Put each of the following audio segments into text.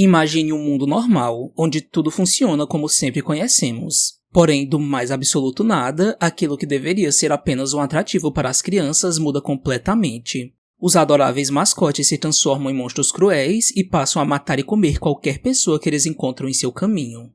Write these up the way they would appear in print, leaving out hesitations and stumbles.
Imagine um mundo normal, onde tudo funciona como sempre conhecemos. Porém, do mais absoluto nada, aquilo que deveria ser apenas um atrativo para as crianças muda completamente. Os adoráveis mascotes se transformam em monstros cruéis e passam a matar e comer qualquer pessoa que eles encontram em seu caminho.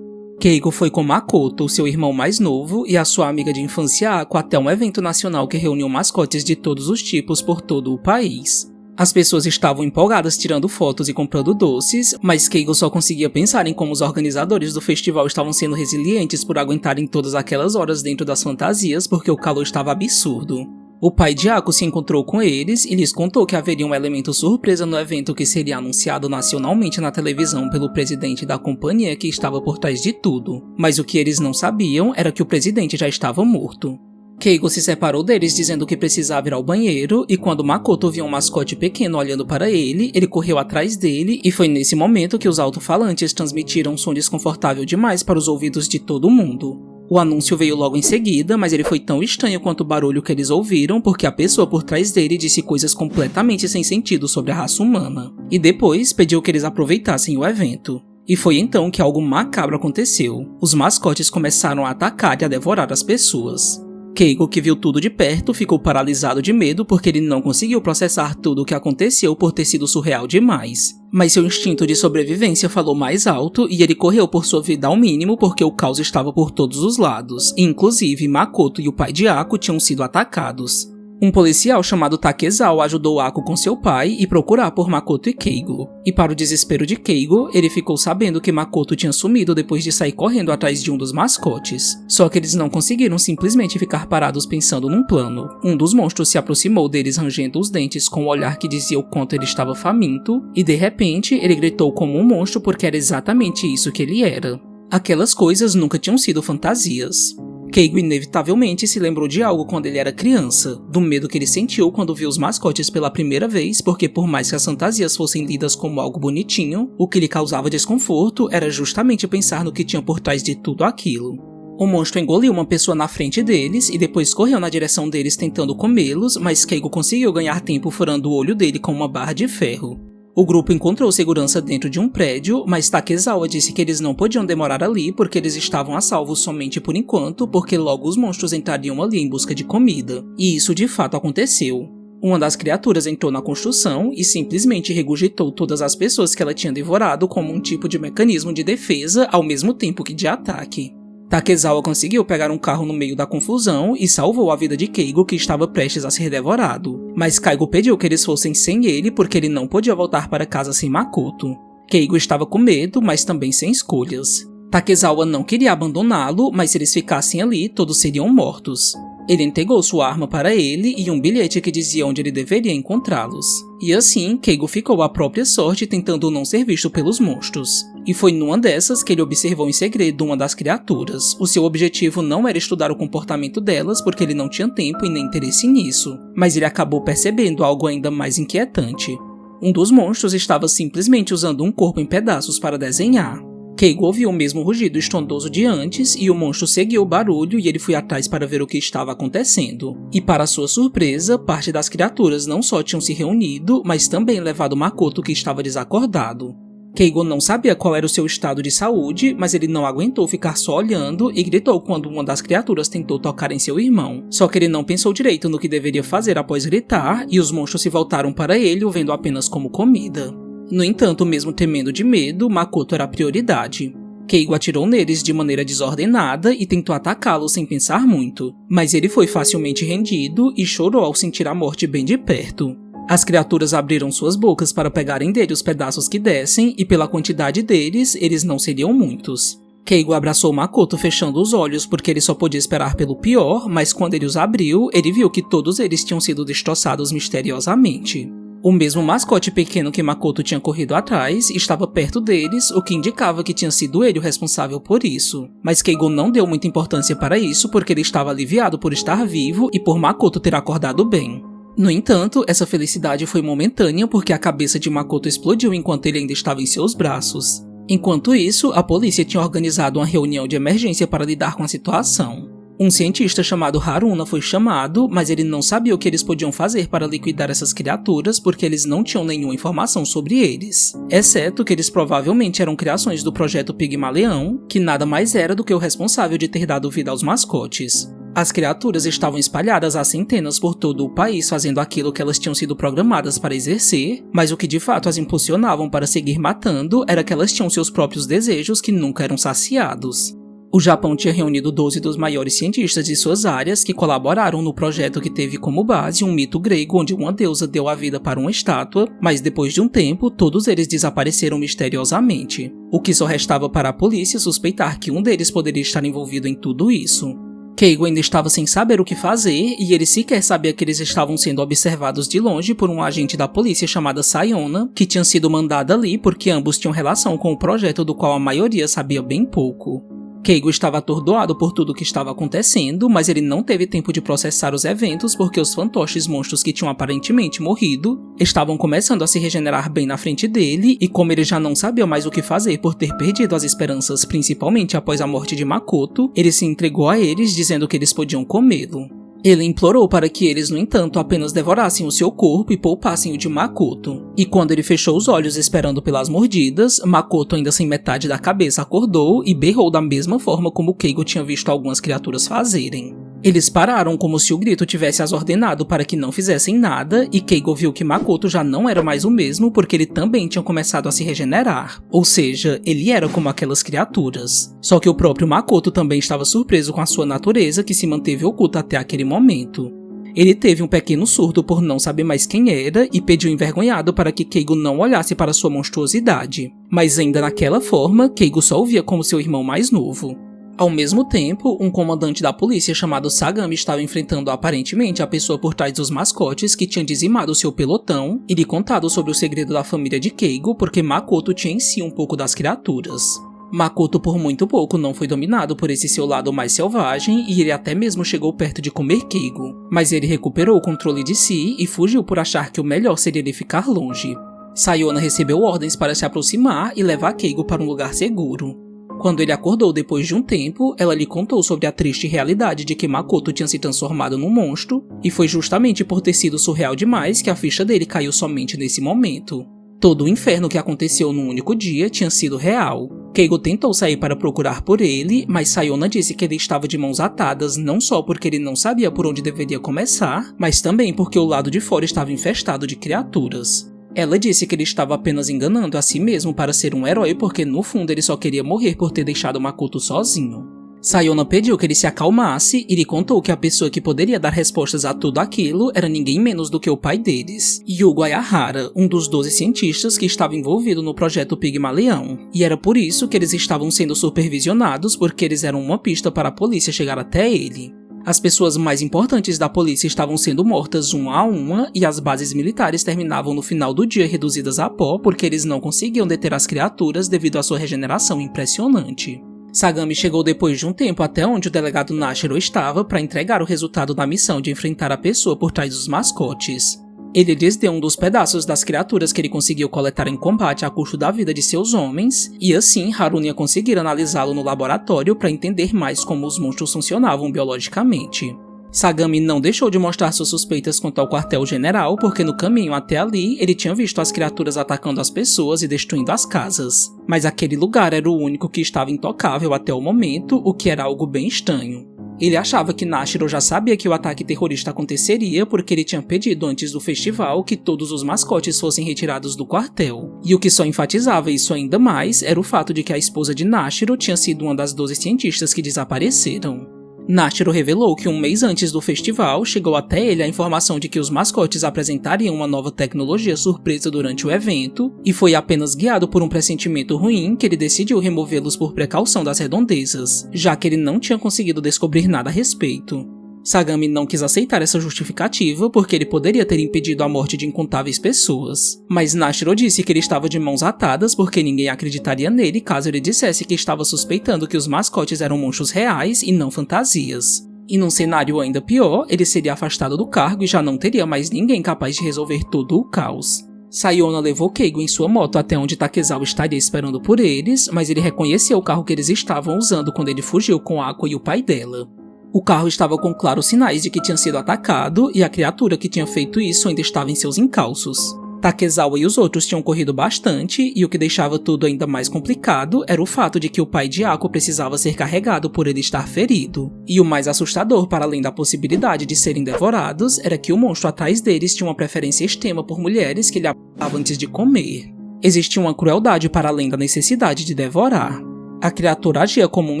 Keigo foi com Makoto, seu irmão mais novo, e a sua amiga de infância Ako até um evento nacional que reuniu mascotes de todos os tipos por todo o país. As pessoas estavam empolgadas tirando fotos e comprando doces, mas Keigo só conseguia pensar em como os organizadores do festival estavam sendo resilientes por aguentarem todas aquelas horas dentro das fantasias porque o calor estava absurdo. O pai de Ako se encontrou com eles e lhes contou que haveria um elemento surpresa no evento que seria anunciado nacionalmente na televisão pelo presidente da companhia que estava por trás de tudo. Mas o que eles não sabiam era que o presidente já estava morto. Keigo se separou deles dizendo que precisava ir ao banheiro e quando Makoto viu um mascote pequeno olhando para ele correu atrás dele e foi nesse momento que os alto-falantes transmitiram um som desconfortável demais para os ouvidos de todo mundo. O anúncio veio logo em seguida, mas ele foi tão estranho quanto o barulho que eles ouviram porque a pessoa por trás dele disse coisas completamente sem sentido sobre a raça humana. E depois pediu que eles aproveitassem o evento. E foi então que algo macabro aconteceu. Os mascotes começaram a atacar e a devorar as pessoas. Keigo, que viu tudo de perto, ficou paralisado de medo porque ele não conseguiu processar tudo o que aconteceu por ter sido surreal demais. Mas seu instinto de sobrevivência falou mais alto e ele correu por sua vida ao mínimo porque o caos estava por todos os lados. Inclusive, Makoto e o pai de Ako tinham sido atacados. Um policial chamado Takezawa ajudou Ako com seu pai e procurar por Makoto e Keigo. E para o desespero de Keigo, ele ficou sabendo que Makoto tinha sumido depois de sair correndo atrás de um dos mascotes. Só que eles não conseguiram simplesmente ficar parados pensando num plano. Um dos monstros se aproximou deles rangendo os dentes com um olhar que dizia o quanto ele estava faminto, e de repente ele gritou como um monstro porque era exatamente isso que ele era. Aquelas coisas nunca tinham sido fantasias. Keigo inevitavelmente se lembrou de algo quando ele era criança, do medo que ele sentiu quando viu os mascotes pela primeira vez, porque por mais que as fantasias fossem lidas como algo bonitinho, o que lhe causava desconforto era justamente pensar no que tinha por trás de tudo aquilo. O monstro engoliu uma pessoa na frente deles e depois correu na direção deles tentando comê-los, mas Keigo conseguiu ganhar tempo furando o olho dele com uma barra de ferro. O grupo encontrou segurança dentro de um prédio, mas Takezawa disse que eles não podiam demorar ali porque eles estavam a salvo somente por enquanto, porque logo os monstros entrariam ali em busca de comida. E isso de fato aconteceu. Uma das criaturas entrou na construção e simplesmente regurgitou todas as pessoas que ela tinha devorado como um tipo de mecanismo de defesa ao mesmo tempo que de ataque. Takezawa conseguiu pegar um carro no meio da confusão e salvou a vida de Keigo, que estava prestes a ser devorado. Mas Keigo pediu que eles fossem sem ele porque ele não podia voltar para casa sem Makoto. Keigo estava com medo, mas também sem escolhas. Takezawa não queria abandoná-lo, mas se eles ficassem ali, todos seriam mortos. Ele entregou sua arma para ele e um bilhete que dizia onde ele deveria encontrá-los. E assim, Keigo ficou à própria sorte tentando não ser visto pelos monstros. E foi numa dessas que ele observou em segredo uma das criaturas. O seu objetivo não era estudar o comportamento delas porque ele não tinha tempo e nem interesse nisso, mas ele acabou percebendo algo ainda mais inquietante. Um dos monstros estava simplesmente usando um corpo em pedaços para desenhar. Keigo ouviu o mesmo rugido estrondoso de antes e o monstro seguiu o barulho e ele foi atrás para ver o que estava acontecendo. E para sua surpresa, parte das criaturas não só tinham se reunido, mas também levado Makoto, que estava desacordado. Keigo não sabia qual era o seu estado de saúde, mas ele não aguentou ficar só olhando e gritou quando uma das criaturas tentou tocar em seu irmão. Só que ele não pensou direito no que deveria fazer após gritar e os monstros se voltaram para ele, o vendo apenas como comida. No entanto, mesmo temendo de medo, Makoto era a prioridade. Keigo atirou neles de maneira desordenada e tentou atacá-los sem pensar muito, mas ele foi facilmente rendido e chorou ao sentir a morte bem de perto. As criaturas abriram suas bocas para pegarem dele os pedaços que dessem e pela quantidade deles, eles não seriam muitos. Keigo abraçou Makoto fechando os olhos porque ele só podia esperar pelo pior, mas quando ele os abriu, ele viu que todos eles tinham sido destroçados misteriosamente. O mesmo mascote pequeno que Makoto tinha corrido atrás estava perto deles, o que indicava que tinha sido ele o responsável por isso. Mas Keigo não deu muita importância para isso porque ele estava aliviado por estar vivo e por Makoto ter acordado bem. No entanto, essa felicidade foi momentânea porque a cabeça de Makoto explodiu enquanto ele ainda estava em seus braços. Enquanto isso, a polícia tinha organizado uma reunião de emergência para lidar com a situação. Um cientista chamado Haruna foi chamado, mas ele não sabia o que eles podiam fazer para liquidar essas criaturas porque eles não tinham nenhuma informação sobre eles, exceto que eles provavelmente eram criações do projeto Pigmaleão, que nada mais era do que o responsável de ter dado vida aos mascotes. As criaturas estavam espalhadas a centenas por todo o país fazendo aquilo que elas tinham sido programadas para exercer, mas o que de fato as impulsionavam para seguir matando era que elas tinham seus próprios desejos que nunca eram saciados. O Japão tinha reunido 12 dos maiores cientistas de suas áreas que colaboraram no projeto que teve como base um mito grego onde uma deusa deu a vida para uma estátua, mas depois de um tempo, todos eles desapareceram misteriosamente. O que só restava para a polícia suspeitar que um deles poderia estar envolvido em tudo isso. Keigo ainda estava sem saber o que fazer e ele sequer sabia que eles estavam sendo observados de longe por um agente da polícia chamada Sayona, que tinha sido mandada ali porque ambos tinham relação com o projeto do qual a maioria sabia bem pouco. Keigo estava atordoado por tudo o que estava acontecendo, mas ele não teve tempo de processar os eventos porque os fantoches monstros que tinham aparentemente morrido estavam começando a se regenerar bem na frente dele e como ele já não sabia mais o que fazer por ter perdido as esperanças principalmente após a morte de Makoto, ele se entregou a eles dizendo que eles podiam comê-lo. Ele implorou para que eles, no entanto, apenas devorassem o seu corpo e poupassem o de Makoto. E quando ele fechou os olhos esperando pelas mordidas, Makoto, ainda sem metade da cabeça, acordou e berrou da mesma forma como Keigo tinha visto algumas criaturas fazerem. Eles pararam como se o grito tivesse as ordenado para que não fizessem nada, e Keigo viu que Makoto já não era mais o mesmo porque ele também tinha começado a se regenerar. Ou seja, ele era como aquelas criaturas. Só que o próprio Makoto também estava surpreso com a sua natureza que se manteve oculta até aquele momento. Ele teve um pequeno surto por não saber mais quem era e pediu envergonhado para que Keigo não olhasse para sua monstruosidade. Mas ainda naquela forma, Keigo só o via como seu irmão mais novo. Ao mesmo tempo, um comandante da polícia chamado Sagami estava enfrentando aparentemente a pessoa por trás dos mascotes que tinha dizimado seu pelotão e lhe contado sobre o segredo da família de Keigo porque Makoto tinha em si um pouco das criaturas. Makoto por muito pouco não foi dominado por esse seu lado mais selvagem e ele até mesmo chegou perto de comer Keigo, mas ele recuperou o controle de si e fugiu por achar que o melhor seria ele ficar longe. Sayona recebeu ordens para se aproximar e levar Keigo para um lugar seguro. Quando ele acordou depois de um tempo, ela lhe contou sobre a triste realidade de que Makoto tinha se transformado num monstro, e foi justamente por ter sido surreal demais que a ficha dele caiu somente nesse momento. Todo o inferno que aconteceu num único dia tinha sido real. Keigo tentou sair para procurar por ele, mas Sayona disse que ele estava de mãos atadas não só porque ele não sabia por onde deveria começar, mas também porque o lado de fora estava infestado de criaturas. Ela disse que ele estava apenas enganando a si mesmo para ser um herói porque no fundo ele só queria morrer por ter deixado Makoto sozinho. Sayona pediu que ele se acalmasse e lhe contou que a pessoa que poderia dar respostas a tudo aquilo era ninguém menos do que o pai deles, Yugo Ayahara, um dos 12 cientistas que estava envolvido no projeto Pigmaleão, e era por isso que eles estavam sendo supervisionados porque eles eram uma pista para a polícia chegar até ele. As pessoas mais importantes da polícia estavam sendo mortas uma a uma e as bases militares terminavam no final do dia reduzidas a pó porque eles não conseguiam deter as criaturas devido à sua regeneração impressionante. Sagami chegou depois de um tempo até onde o delegado Nashiro estava para entregar o resultado da missão de enfrentar a pessoa por trás dos mascotes. Ele lhes deu um dos pedaços das criaturas que ele conseguiu coletar em combate a custo da vida de seus homens, e assim Haruna ia conseguir analisá-lo no laboratório para entender mais como os monstros funcionavam biologicamente. Sagami não deixou de mostrar suas suspeitas quanto ao quartel-general, porque no caminho até ali ele tinha visto as criaturas atacando as pessoas e destruindo as casas. Mas aquele lugar era o único que estava intocável até o momento, o que era algo bem estranho. Ele achava que Nashiro já sabia que o ataque terrorista aconteceria porque ele tinha pedido antes do festival que todos os mascotes fossem retirados do quartel. E o que só enfatizava isso ainda mais era o fato de que a esposa de Nashiro tinha sido uma das 12 cientistas que desapareceram. Nashiro revelou que um mês antes do festival chegou até ele a informação de que os mascotes apresentariam uma nova tecnologia surpresa durante o evento, e foi apenas guiado por um pressentimento ruim que ele decidiu removê-los por precaução das redondezas, já que ele não tinha conseguido descobrir nada a respeito. Sagami não quis aceitar essa justificativa porque ele poderia ter impedido a morte de incontáveis pessoas, mas Nashiro disse que ele estava de mãos atadas porque ninguém acreditaria nele caso ele dissesse que estava suspeitando que os mascotes eram monstros reais e não fantasias. E num cenário ainda pior, ele seria afastado do cargo e já não teria mais ninguém capaz de resolver todo o caos. Sayona levou Keigo em sua moto até onde Takezawa estaria esperando por eles, mas ele reconheceu o carro que eles estavam usando quando ele fugiu com Aqua e o pai dela. O carro estava com claros sinais de que tinha sido atacado e a criatura que tinha feito isso ainda estava em seus encalços. Takezawa e os outros tinham corrido bastante, e o que deixava tudo ainda mais complicado era o fato de que o pai de Ako precisava ser carregado por ele estar ferido. E o mais assustador, para além da possibilidade de serem devorados, era que o monstro atrás deles tinha uma preferência extrema por mulheres que ele apontava antes de comer. Existia uma crueldade para além da necessidade de devorar. A criatura agia como um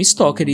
stalker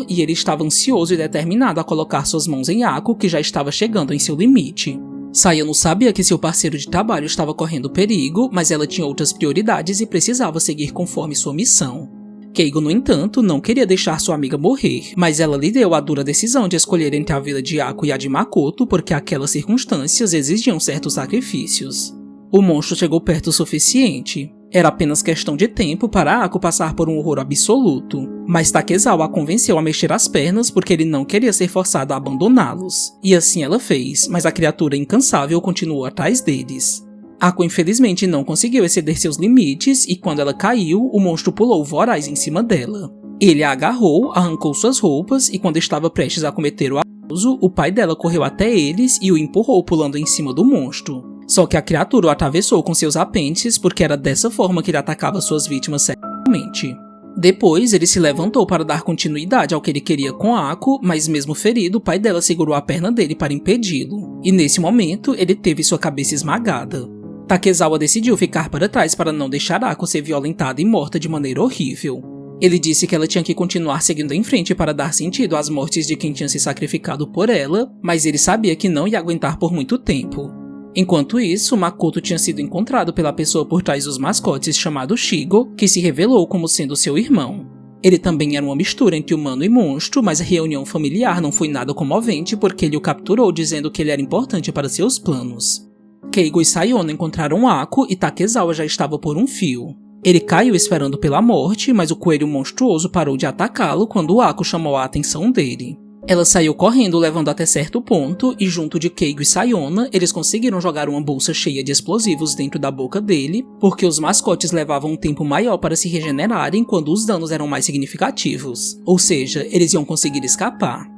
e ele estava ansioso e determinado a colocar suas mãos em Ako, que já estava chegando em seu limite. Sayano sabia que seu parceiro de trabalho estava correndo perigo, mas ela tinha outras prioridades e precisava seguir conforme sua missão. Keigo, no entanto, não queria deixar sua amiga morrer, mas ela lhe deu a dura decisão de escolher entre a vida de Ako e a de Makoto porque aquelas circunstâncias exigiam certos sacrifícios. O monstro chegou perto o suficiente. Era apenas questão de tempo para Ako passar por um horror absoluto, mas Takezawa a convenceu a mexer as pernas porque ele não queria ser forçado a abandoná-los. E assim ela fez, mas a criatura incansável continuou atrás deles. Ako infelizmente não conseguiu exceder seus limites e quando ela caiu, o monstro pulou voraz em cima dela. Ele a agarrou, arrancou suas roupas e quando estava prestes a cometer o abuso, o pai dela correu até eles e o empurrou pulando em cima do monstro. Só que a criatura o atravessou com seus apêndices porque era dessa forma que ele atacava suas vítimas sexualmente. Depois, ele se levantou para dar continuidade ao que ele queria com Ako, mas mesmo ferido, o pai dela segurou a perna dele para impedi-lo. E nesse momento, ele teve sua cabeça esmagada. Takezawa decidiu ficar para trás para não deixar Ako ser violentada e morta de maneira horrível. Ele disse que ela tinha que continuar seguindo em frente para dar sentido às mortes de quem tinha se sacrificado por ela, mas ele sabia que não ia aguentar por muito tempo. Enquanto isso, Makoto tinha sido encontrado pela pessoa por trás dos mascotes chamado Shigo, que se revelou como sendo seu irmão. Ele também era uma mistura entre humano e monstro, mas a reunião familiar não foi nada comovente porque ele o capturou dizendo que ele era importante para seus planos. Keigo e Sayano encontraram Ako e Takezawa já estava por um fio. Ele caiu esperando pela morte, mas o coelho monstruoso parou de atacá-lo quando Ako chamou a atenção dele. Ela saiu correndo, levando até certo ponto, e junto de Keigo e Sayona, eles conseguiram jogar uma bolsa cheia de explosivos dentro da boca dele, porque os mascotes levavam um tempo maior para se regenerarem quando os danos eram mais significativos, ou seja, eles iam conseguir escapar.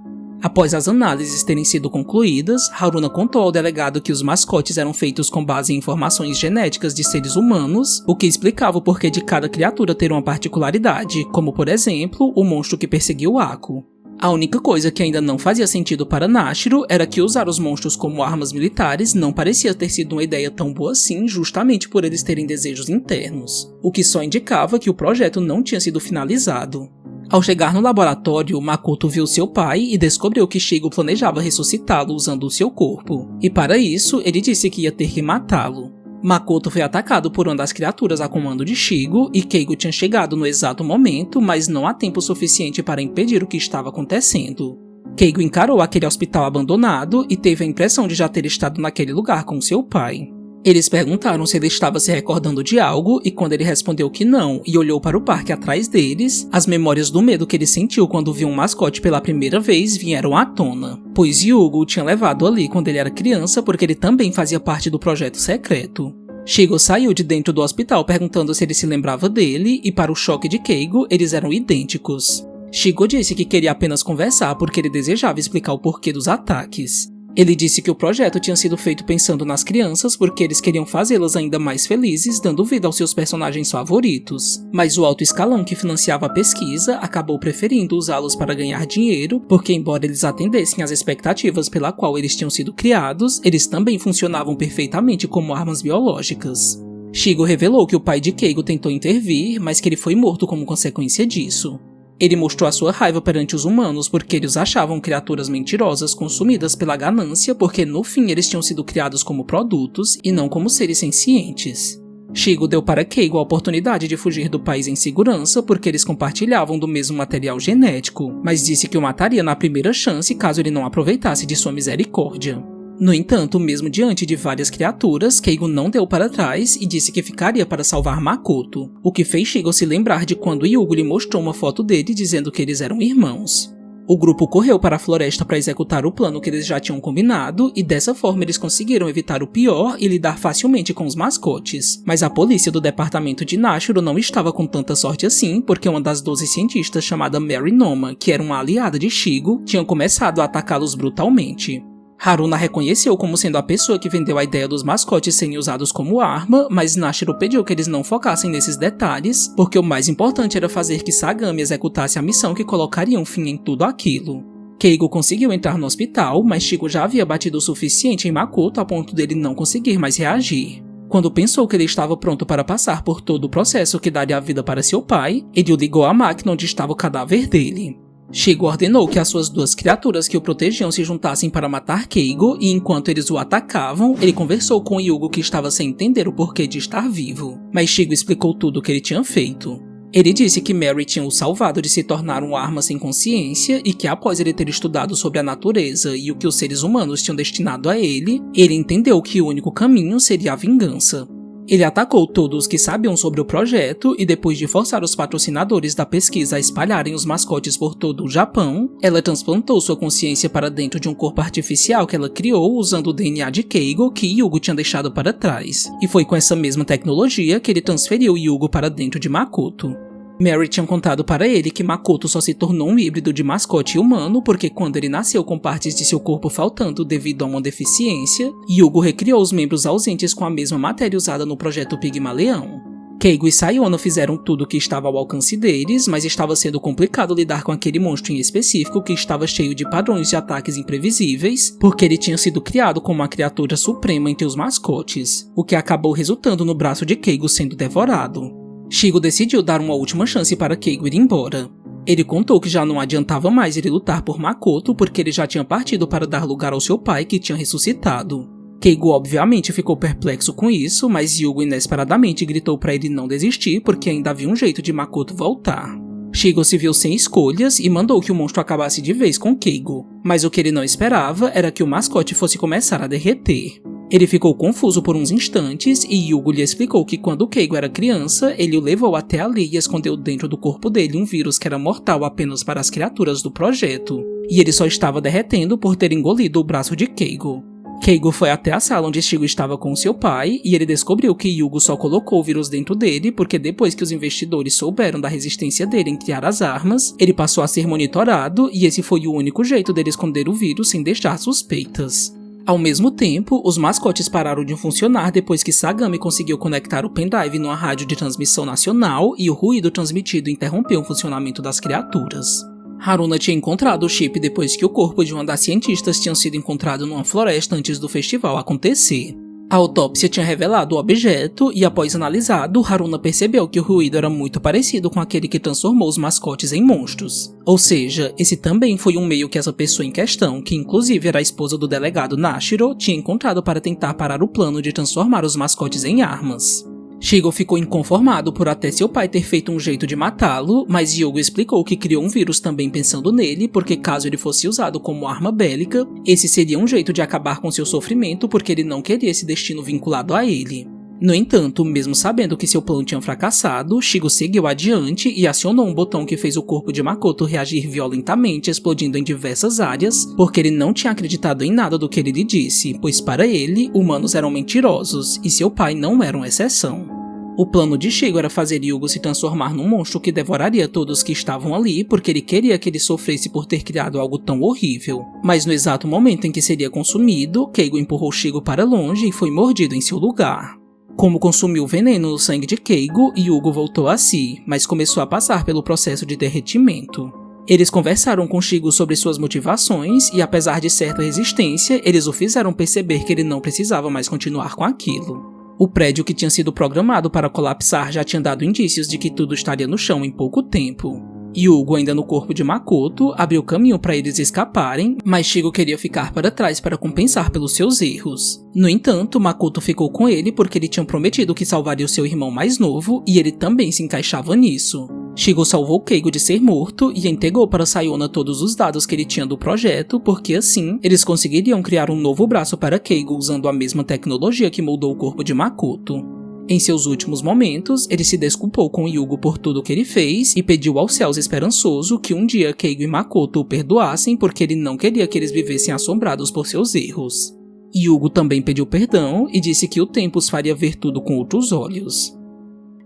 Após as análises terem sido concluídas, Haruna contou ao delegado que os mascotes eram feitos com base em informações genéticas de seres humanos, o que explicava o porquê de cada criatura ter uma particularidade, como por exemplo, o monstro que perseguiu Ako. A única coisa que ainda não fazia sentido para Nashiro era que usar os monstros como armas militares não parecia ter sido uma ideia tão boa assim, justamente por eles terem desejos internos, o que só indicava que o projeto não tinha sido finalizado. Ao chegar no laboratório, Makoto viu seu pai e descobriu que Shigo planejava ressuscitá-lo usando o seu corpo, e para isso ele disse que ia ter que matá-lo. Makoto foi atacado por uma das criaturas a comando de Shigo e Keigo tinha chegado no exato momento, mas não há tempo suficiente para impedir o que estava acontecendo. Keigo encarou aquele hospital abandonado e teve a impressão de já ter estado naquele lugar com seu pai. Eles perguntaram se ele estava se recordando de algo e quando ele respondeu que não e olhou para o parque atrás deles, as memórias do medo que ele sentiu quando viu um mascote pela primeira vez vieram à tona, pois Yugo o tinha levado ali quando ele era criança porque ele também fazia parte do projeto secreto. Shigo saiu de dentro do hospital perguntando se ele se lembrava dele e para o choque de Keigo, eles eram idênticos. Shigo disse que queria apenas conversar porque ele desejava explicar o porquê dos ataques. Ele disse que o projeto tinha sido feito pensando nas crianças porque eles queriam fazê-las ainda mais felizes, dando vida aos seus personagens favoritos. Mas o alto escalão que financiava a pesquisa acabou preferindo usá-los para ganhar dinheiro, porque embora eles atendessem às expectativas pela qual eles tinham sido criados, eles também funcionavam perfeitamente como armas biológicas. Shigo revelou que o pai de Keigo tentou intervir, mas que ele foi morto como consequência disso. Ele mostrou a sua raiva perante os humanos porque eles achavam criaturas mentirosas consumidas pela ganância porque no fim eles tinham sido criados como produtos e não como seres sencientes. Shigo deu para Keigo a oportunidade de fugir do país em segurança porque eles compartilhavam do mesmo material genético, mas disse que o mataria na primeira chance caso ele não aproveitasse de sua misericórdia. No entanto, mesmo diante de várias criaturas, Keigo não deu para trás e disse que ficaria para salvar Makoto, o que fez Shigo se lembrar de quando Yugo lhe mostrou uma foto dele dizendo que eles eram irmãos. O grupo correu para a floresta para executar o plano que eles já tinham combinado e dessa forma eles conseguiram evitar o pior e lidar facilmente com os mascotes. Mas a polícia do departamento de Nashiro não estava com tanta sorte assim, porque uma das 12 cientistas chamada Mary Noma, que era uma aliada de Shigo, tinha começado a atacá-los brutalmente. Haruna reconheceu como sendo a pessoa que vendeu a ideia dos mascotes serem usados como arma, mas Nashiro pediu que eles não focassem nesses detalhes, porque o mais importante era fazer que Sagami executasse a missão que colocaria um fim em tudo aquilo. Keigo conseguiu entrar no hospital, mas Shigo já havia batido o suficiente em Makoto a ponto dele não conseguir mais reagir. Quando pensou que ele estava pronto para passar por todo o processo que daria a vida para seu pai, ele o ligou à máquina onde estava o cadáver dele. Shigo ordenou que as suas 2 criaturas que o protegiam se juntassem para matar Keigo e enquanto eles o atacavam, ele conversou com Yugo que estava sem entender o porquê de estar vivo. Mas Shigo explicou tudo o que ele tinha feito. Ele disse que Mary tinha o salvado de se tornar uma arma sem consciência e que após ele ter estudado sobre a natureza e o que os seres humanos tinham destinado a ele, ele entendeu que o único caminho seria a vingança. Ele atacou todos os que sabiam sobre o projeto e depois de forçar os patrocinadores da pesquisa a espalharem os mascotes por todo o Japão, ela transplantou sua consciência para dentro de um corpo artificial que ela criou usando o DNA de Keigo que Yugo tinha deixado para trás. E foi com essa mesma tecnologia que ele transferiu Yugo para dentro de Makoto. Mary tinha contado para ele que Makoto só se tornou um híbrido de mascote humano porque quando ele nasceu com partes de seu corpo faltando devido a uma deficiência, Yugo recriou os membros ausentes com a mesma matéria usada no projeto Pigmaleão. Keigo e Sayona fizeram tudo o que estava ao alcance deles, mas estava sendo complicado lidar com aquele monstro em específico que estava cheio de padrões de ataques imprevisíveis, porque ele tinha sido criado como uma criatura suprema entre os mascotes, o que acabou resultando no braço de Keigo sendo devorado. Shigo decidiu dar uma última chance para Keigo ir embora. Ele contou que já não adiantava mais ele lutar por Makoto porque ele já tinha partido para dar lugar ao seu pai que tinha ressuscitado. Keigo obviamente ficou perplexo com isso, mas Yugo inesperadamente gritou para ele não desistir porque ainda havia um jeito de Makoto voltar. Shigo se viu sem escolhas e mandou que o monstro acabasse de vez com Keigo, mas o que ele não esperava era que o mascote fosse começar a derreter. Ele ficou confuso por uns instantes e Yugo lhe explicou que quando Keigo era criança, ele o levou até ali e escondeu dentro do corpo dele um vírus que era mortal apenas para as criaturas do projeto, e ele só estava derretendo por ter engolido o braço de Keigo. Keigo foi até a sala onde Shigo estava com seu pai e ele descobriu que Yugo só colocou o vírus dentro dele porque depois que os investidores souberam da resistência dele em criar as armas, ele passou a ser monitorado e esse foi o único jeito dele esconder o vírus sem deixar suspeitas. Ao mesmo tempo, os mascotes pararam de funcionar depois que Sagami conseguiu conectar o pendrive numa rádio de transmissão nacional e o ruído transmitido interrompeu o funcionamento das criaturas. Haruna tinha encontrado o chip depois que o corpo de uma das cientistas tinha sido encontrado numa floresta antes do festival acontecer. A autópsia tinha revelado o objeto e, após analisado, Haruna percebeu que o ruído era muito parecido com aquele que transformou os mascotes em monstros. Ou seja, esse também foi um meio que essa pessoa em questão, que inclusive era a esposa do delegado Nashiro, tinha encontrado para tentar parar o plano de transformar os mascotes em armas. Shigo ficou inconformado por até seu pai ter feito um jeito de matá-lo, mas Yugo explicou que criou um vírus também pensando nele, porque caso ele fosse usado como arma bélica, esse seria um jeito de acabar com seu sofrimento porque ele não queria esse destino vinculado a ele. No entanto, mesmo sabendo que seu plano tinha fracassado, Shigo seguiu adiante e acionou um botão que fez o corpo de Makoto reagir violentamente, explodindo em diversas áreas, porque ele não tinha acreditado em nada do que ele lhe disse, pois para ele, humanos eram mentirosos e seu pai não era uma exceção. O plano de Shigo era fazer Yugo se transformar num monstro que devoraria todos que estavam ali, porque ele queria que ele sofresse por ter criado algo tão horrível. Mas no exato momento em que seria consumido, Keigo empurrou Shigo para longe e foi mordido em seu lugar. Como consumiu o veneno no sangue de Keigo, Yugo voltou a si, mas começou a passar pelo processo de derretimento. Eles conversaram com Shigo sobre suas motivações e, apesar de certa resistência, eles o fizeram perceber que ele não precisava mais continuar com aquilo. O prédio que tinha sido programado para colapsar já tinha dado indícios de que tudo estaria no chão em pouco tempo. Yugo, ainda no corpo de Makoto, abriu caminho para eles escaparem, mas Shigo queria ficar para trás para compensar pelos seus erros. No entanto, Makoto ficou com ele porque ele tinha prometido que salvaria o seu irmão mais novo e ele também se encaixava nisso. Shigo salvou Keigo de ser morto e entregou para Sayona todos os dados que ele tinha do projeto, porque assim, eles conseguiriam criar um novo braço para Keigo usando a mesma tecnologia que moldou o corpo de Makoto. Em seus últimos momentos, ele se desculpou com Yugo por tudo o que ele fez e pediu aos céus esperançoso que um dia Keigo e Makoto o perdoassem porque ele não queria que eles vivessem assombrados por seus erros. Yugo também pediu perdão e disse que o tempo os faria ver tudo com outros olhos.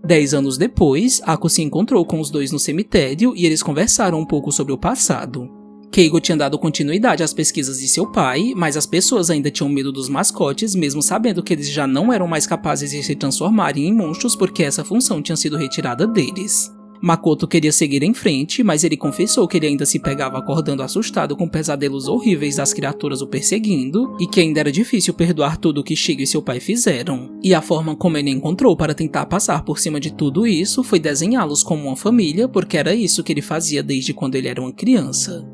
10 anos depois, Ako se encontrou com os dois no cemitério e eles conversaram um pouco sobre o passado. Keigo tinha dado continuidade às pesquisas de seu pai, mas as pessoas ainda tinham medo dos mascotes, mesmo sabendo que eles já não eram mais capazes de se transformarem em monstros porque essa função tinha sido retirada deles. Makoto queria seguir em frente, mas ele confessou que ele ainda se pegava acordando assustado com pesadelos horríveis das criaturas o perseguindo e que ainda era difícil perdoar tudo o que Shigo e seu pai fizeram. E a forma como ele encontrou para tentar passar por cima de tudo isso foi desenhá-los como uma família, porque era isso que ele fazia desde quando ele era uma criança.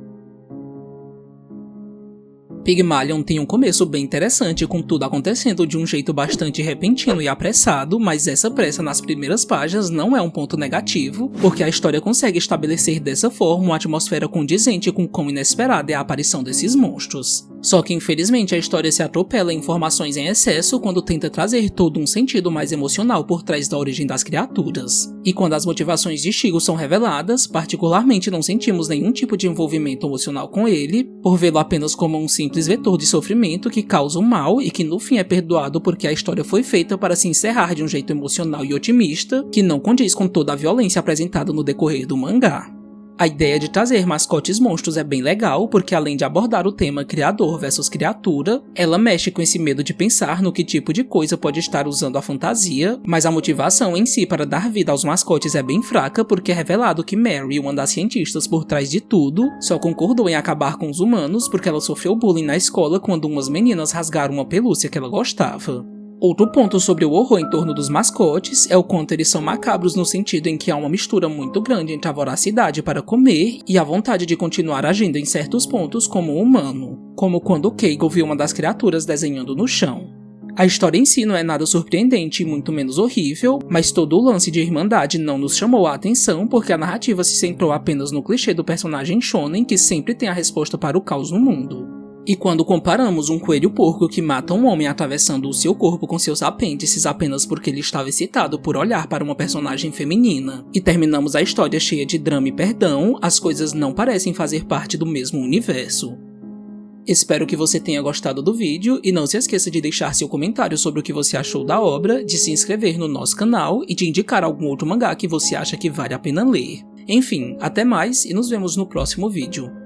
Pygmalion tem um começo bem interessante, com tudo acontecendo de um jeito bastante repentino e apressado, mas essa pressa nas primeiras páginas não é um ponto negativo, porque a história consegue estabelecer dessa forma uma atmosfera condizente com quão inesperada é a aparição desses monstros. Só que infelizmente a história se atropela em informações em excesso quando tenta trazer todo um sentido mais emocional por trás da origem das criaturas. E quando as motivações de Shigo são reveladas, particularmente não sentimos nenhum tipo de envolvimento emocional com ele, por vê-lo apenas como um simples vetor de sofrimento que causa o mal e que no fim é perdoado porque a história foi feita para se encerrar de um jeito emocional e otimista, que não condiz com toda a violência apresentada no decorrer do mangá. A ideia de trazer mascotes monstros é bem legal, porque além de abordar o tema criador versus criatura, ela mexe com esse medo de pensar no que tipo de coisa pode estar usando a fantasia, mas a motivação em si para dar vida aos mascotes é bem fraca, porque é revelado que Mary, uma das cientistas por trás de tudo, só concordou em acabar com os humanos porque ela sofreu bullying na escola quando umas meninas rasgaram uma pelúcia que ela gostava. Outro ponto sobre o horror em torno dos mascotes é o quanto eles são macabros no sentido em que há uma mistura muito grande entre a voracidade para comer e a vontade de continuar agindo em certos pontos como humano, como quando Keigo viu uma das criaturas desenhando no chão. A história em si não é nada surpreendente e muito menos horrível, mas todo o lance de irmandade não nos chamou a atenção porque a narrativa se centrou apenas no clichê do personagem shonen que sempre tem a resposta para o caos no mundo. E quando comparamos um coelho-porco que mata um homem atravessando o seu corpo com seus apêndices apenas porque ele estava excitado por olhar para uma personagem feminina, e terminamos a história cheia de drama e perdão, as coisas não parecem fazer parte do mesmo universo. Espero que você tenha gostado do vídeo e não se esqueça de deixar seu comentário sobre o que você achou da obra, de se inscrever no nosso canal e de indicar algum outro mangá que você acha que vale a pena ler. Enfim, até mais e nos vemos no próximo vídeo.